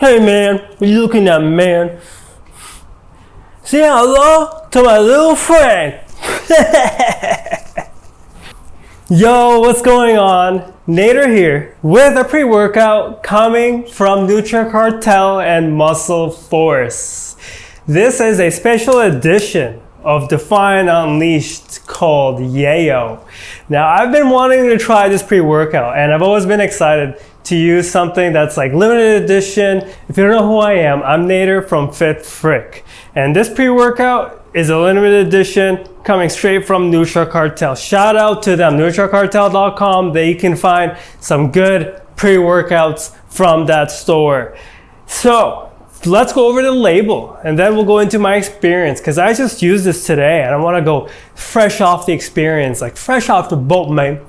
Hey man, what you looking at, man? Say hello to my little friend. Yo, what's going on? Nader here with a pre-workout coming from Nutricartel and Muscle Force. This is a special edition of Defiant Unleashed called Yayo. Now, I've been wanting to try this pre-workout and I've always been excited to use something that's like limited edition. If you don't know who I am, I'm Nader from Fit Frick. And this pre-workout is a limited edition coming straight from Nutricartel. Shout out to them, nutricartel.com. They can find some good pre-workouts from that store. So let's go over the label and then we'll go into my experience, because I just used this today and I want to go fresh off the experience, like fresh off the boat, man.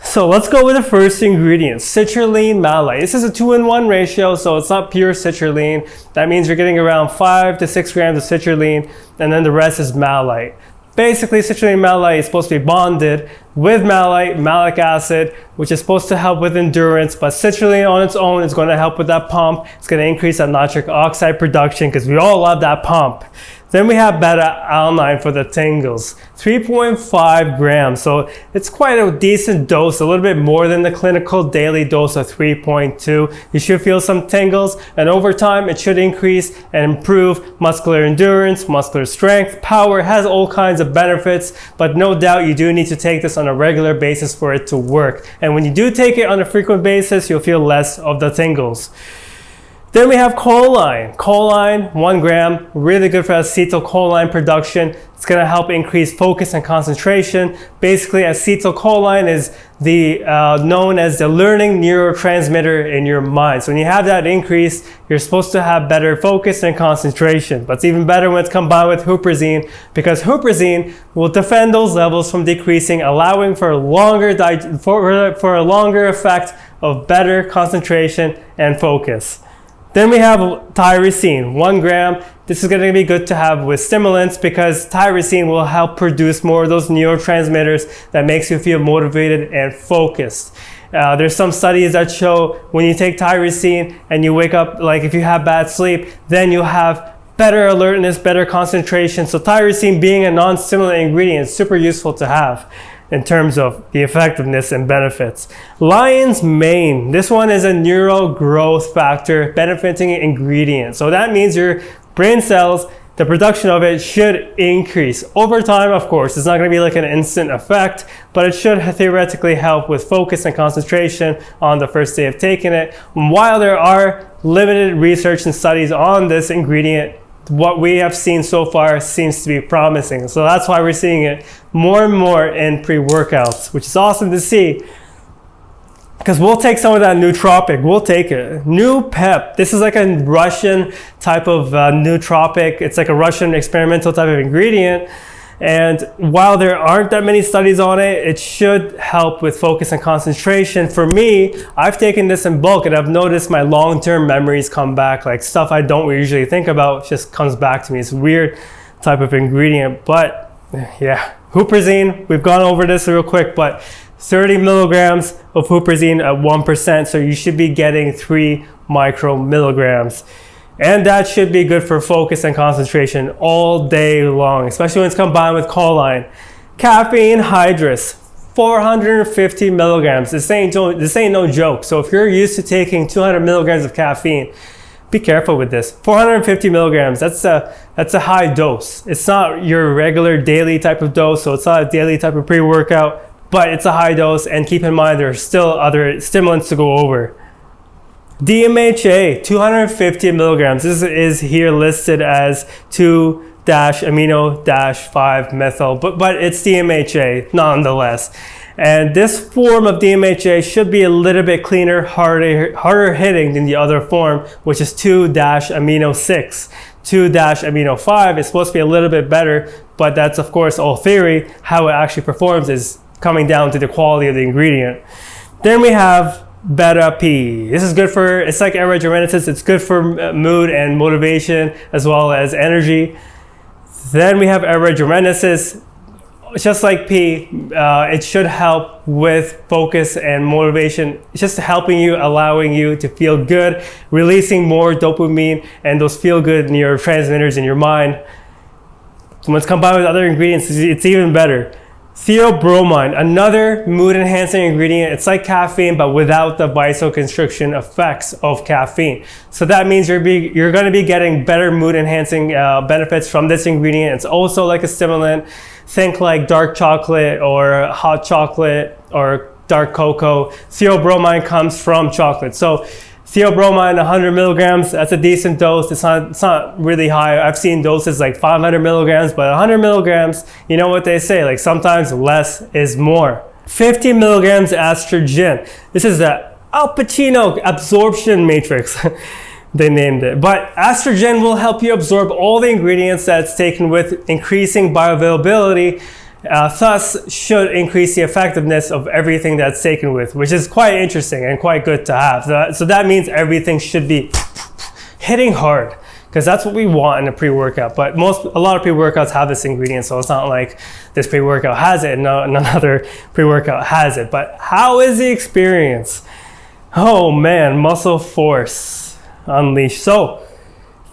So let's go with the first ingredient, Citrulline Malate. This is a 2-in-1 ratio, so it's not pure citrulline. That means you're getting around 5 to 6 grams of citrulline, and then the rest is malate. Basically, citrulline malate is supposed to be bonded with malate, malic acid, which is supposed to help with endurance, but citrulline on its own is going to help with that pump. It's going to increase that nitric oxide production, because we all love that pump. Then we have Beta-Alanine for the tingles, 3.5 grams. So it's quite a decent dose, a little bit more than the clinical daily dose of 3.2. You should feel some tingles, and over time it should increase and improve muscular endurance, muscular strength, power. It has all kinds of benefits, but no doubt you do need to take this on a regular basis for it to work. And when you do take it on a frequent basis, you'll feel less of the tingles. Then we have choline. Choline, 1 gram, really good for acetylcholine production. It's going to help increase focus and concentration. Basically, acetylcholine is known as the learning neurotransmitter in your mind. So when you have that increase, you're supposed to have better focus and concentration. But it's even better when it's combined with Huperzine, because Huperzine will defend those levels from decreasing, allowing for a longer effect of better concentration and focus. Then we have tyrosine, 1 gram. This is going to be good to have with stimulants, because tyrosine will help produce more of those neurotransmitters that makes you feel motivated and focused. There's some studies that show when you take tyrosine and you wake up, like if you have bad sleep, then you have better alertness, better concentration. So tyrosine, being a non-stimulant ingredient, is super useful to have in terms of the effectiveness and benefits. Lion's mane. This one is a neuro growth factor benefiting ingredient. So that means your brain cells, the production of it should increase over time. Of course, it's not going to be like an instant effect, but it should theoretically help with focus and concentration on the first day of taking it. While there are limited research and studies on this ingredient, what we have seen so far seems to be promising. So that's why we're seeing it more and more in pre-workouts, which is awesome to see, because we'll take some of that nootropic. We'll take it. New Pep. This is like a Russian type of nootropic. It's like a Russian experimental type of ingredient. And while there aren't that many studies on it, it should help with focus and concentration. For me, I've taken this in bulk and I've noticed my long-term memories come back, like stuff I don't usually think about just comes back to me. It's a weird type of ingredient, but yeah. Huperzine, we've gone over this real quick, but 30 milligrams of Huperzine at 1%, so you should be getting 3 micromilligrams. And that should be good for focus and concentration all day long, especially when it's combined with choline. Caffeine hydrous, 450 milligrams. This ain't no joke. So if you're used to taking 200 milligrams of caffeine, be careful with this. 450 milligrams, that's a high dose. It's not your regular daily type of dose, so it's not a daily type of pre-workout, but it's a high dose, and keep in mind there are still other stimulants to go over. DMHA, 250 milligrams. This is here listed as 2-amino-5-methyl, but it's DMHA nonetheless. And this form of DMHA should be a little bit cleaner, harder hitting than the other form, which is 2-amino-6. 2-amino-5 is supposed to be a little bit better, but that's of course all theory. How it actually performs is coming down to the quality of the ingredient. Then we have Beta-P. This is good for, it's like aerogenesis. It's good for mood and motivation as well as energy. Then we have aerogenesis. just like P, it should help with focus and motivation. It's just helping you, allowing you to feel good, releasing more dopamine and those feel-good neurotransmitters in your mind. When it's combined with other ingredients, it's even better. Theobromine, another mood-enhancing ingredient. It's like caffeine, but without the vasoconstriction effects of caffeine. So that means you're going to be getting better mood-enhancing benefits from this ingredient. It's also like a stimulant. Think like dark chocolate or hot chocolate or dark cocoa. Theobromine comes from chocolate. So theobromine, 100 milligrams, that's a decent dose. It's not really high. I've seen doses like 500 milligrams, but 100 milligrams, you know what they say, like sometimes less is more. 50 milligrams estrogen. This is the Al Pacino absorption matrix. They named it. But estrogen will help you absorb all the ingredients that's taken with, increasing bioavailability, thus should increase the effectiveness of everything that's taken with, which is quite interesting and quite good to have. So that means everything should be hitting hard, because that's what we want in a pre-workout. But a lot of pre-workouts have this ingredient, so it's not like this pre-workout has it and another pre-workout has it. But how is the experience? Oh man, Muscle Force Unleashed. So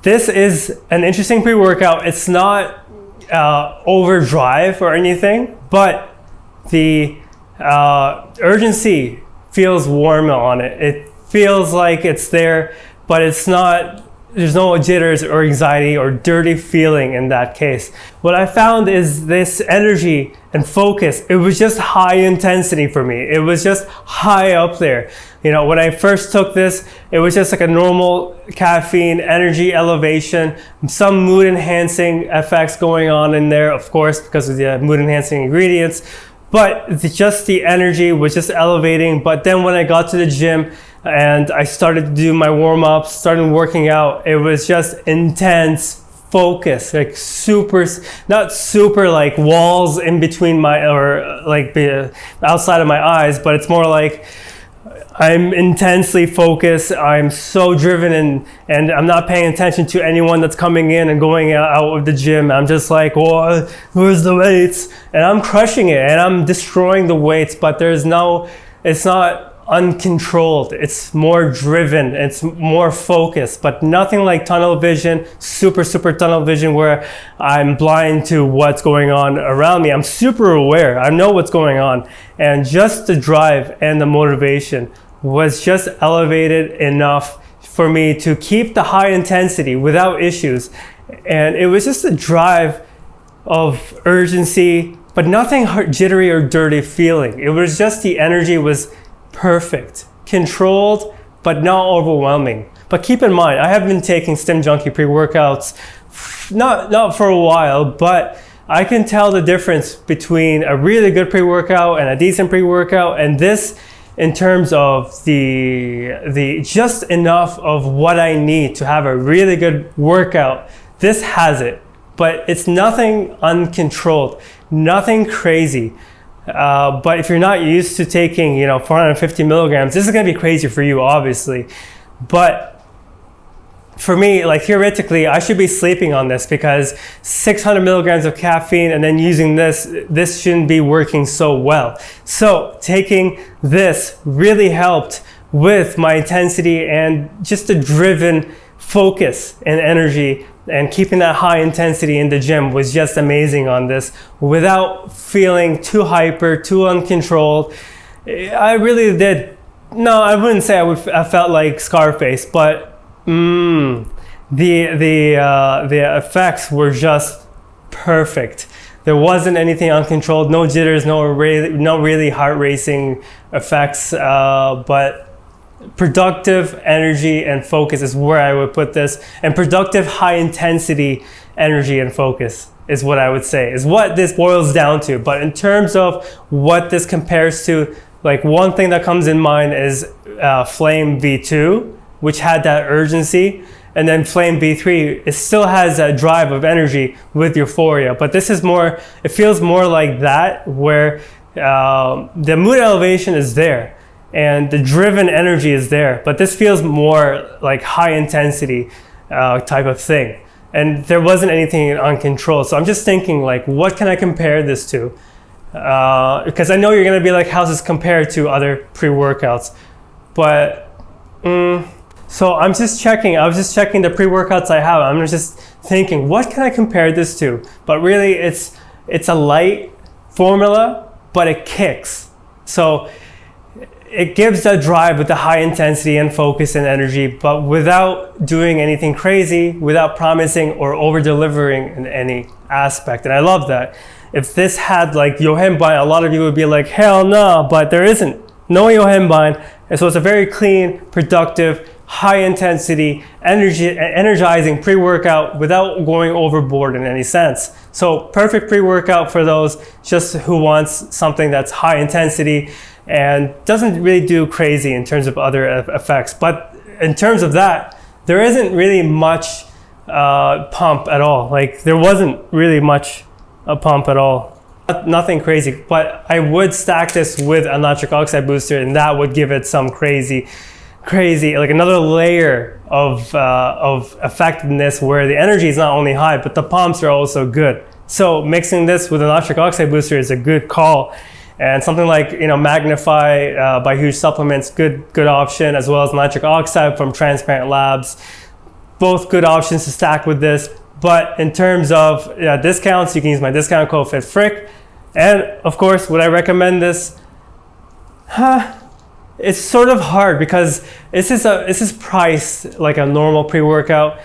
this is an interesting pre-workout. It's not overdrive or anything, but the urgency feels warm on it. It feels like it's there, but it's not. There's no jitters or anxiety or dirty feeling in that case. What I found is this energy and focus, it was just high intensity for me. It was just high up there. You know, when I first took this, it was just like a normal caffeine, energy elevation, some mood enhancing effects going on in there, of course, because of the mood enhancing ingredients. But just the energy was just elevating. But then when I got to the gym, and I started to do my warm-ups, started working out, it was just intense focus, like not super like walls in between or like the outside of my eyes, but it's more like I'm intensely focused. I'm so driven and I'm not paying attention to anyone that's coming in and going out of the gym. I'm just like, oh, where's the weights? And I'm crushing it and I'm destroying the weights, but it's not uncontrolled. It's more driven. It's more focused, but nothing like tunnel vision, super tunnel vision where I'm blind to what's going on around me. I'm super aware. I know what's going on. And just the drive and the motivation was just elevated enough for me to keep the high intensity without issues. And it was just a drive of urgency, but nothing jittery or dirty feeling. It was just the energy was perfect, controlled, but not overwhelming. But keep in mind, I have been taking Stim Junkie pre-workouts, not for a while, but I can tell the difference between a really good pre-workout and a decent pre-workout, and this in terms of the just enough of what I need to have a really good workout. This has it, but it's nothing uncontrolled, nothing crazy. But if you're not used to taking, 450 milligrams, this is going to be crazy for you, obviously. But for me, like theoretically, I should be sleeping on this because 600 milligrams of caffeine and then using this shouldn't be working so well. So taking this really helped with my intensity and just a driven focus and energy, and keeping that high intensity in the gym was just amazing on this without feeling too hyper, too uncontrolled. I really did. No, I wouldn't say I felt like Scarface, but the effects were just perfect. There wasn't anything uncontrolled, no jitters, no really heart racing effects, but productive energy and focus is where I would put this, and productive high intensity energy and focus is what I would say is what this boils down to. But in terms of what this compares to, like one thing that comes in mind is Flame V2, which had that urgency, and then Flame V3, it still has that drive of energy with Euphoria, but this is more, it feels more like that, where the mood elevation is there and the driven energy is there, but this feels more like high intensity type of thing. And there wasn't anything uncontrolled. So I'm just thinking, like, what can I compare this to? because I know you're gonna be like, how's this compared to other pre-workouts? But so I was just checking the pre-workouts I have. I'm just thinking, what can I compare this to? But really, it's a light formula, but it kicks. So it gives that drive with the high intensity and focus and energy, but without doing anything crazy, without promising or over-delivering in any aspect. And I love that. If this had like yohimbine, a lot of you would be like, hell no, but there isn't. No yohimbine. And so it's a very clean, productive, high intensity, energizing pre-workout without going overboard in any sense. So perfect pre-workout for those just who wants something that's high intensity and doesn't really do crazy in terms of other effects. But in terms of that, there isn't really much pump at all. Like there wasn't really much a pump at all. Nothing crazy, but I would stack this with a nitric oxide booster and that would give it some crazy, like another layer of effectiveness where the energy is not only high, but the pumps are also good. So mixing this with a nitric oxide booster is a good call. And something like, Magnify by Huge Supplements, good option, as well as nitric oxide from Transparent Labs. Both good options to stack with this. But in terms of discounts, you can use my discount code FitFrick. And of course, would I recommend this? It's sort of hard because this is priced like a normal pre-workout,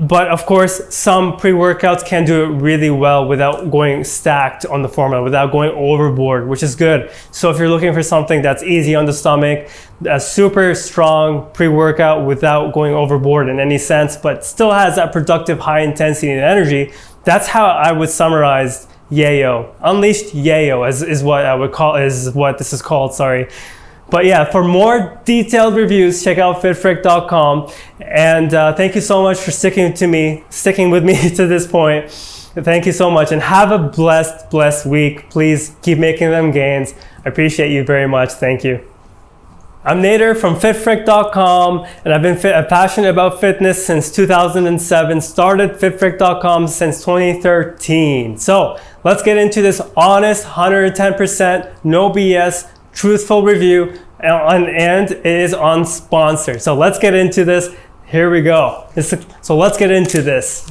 but of course some pre-workouts can do it really well without going stacked on the formula, without going overboard, which is good. So if you're looking for something that's easy on the stomach, a super strong pre-workout without going overboard in any sense, but still has that productive high intensity and energy, that's how I would summarize Yayo. Unleashed Yayo is what I would call, is what this is called, sorry. But yeah, for more detailed reviews, check out fitfrick.com. And thank you so much for sticking with me to this point. Thank you so much and have a blessed week. Please keep making them gains. I appreciate you very much. Thank you. I'm Nader from fitfrick.com and I've been passionate about fitness since 2007, started fitfrick.com since 2013. So let's get into this honest, 110%, no BS, truthful review, and it is unsponsored. So let's get into this. Here we go. So let's get into this.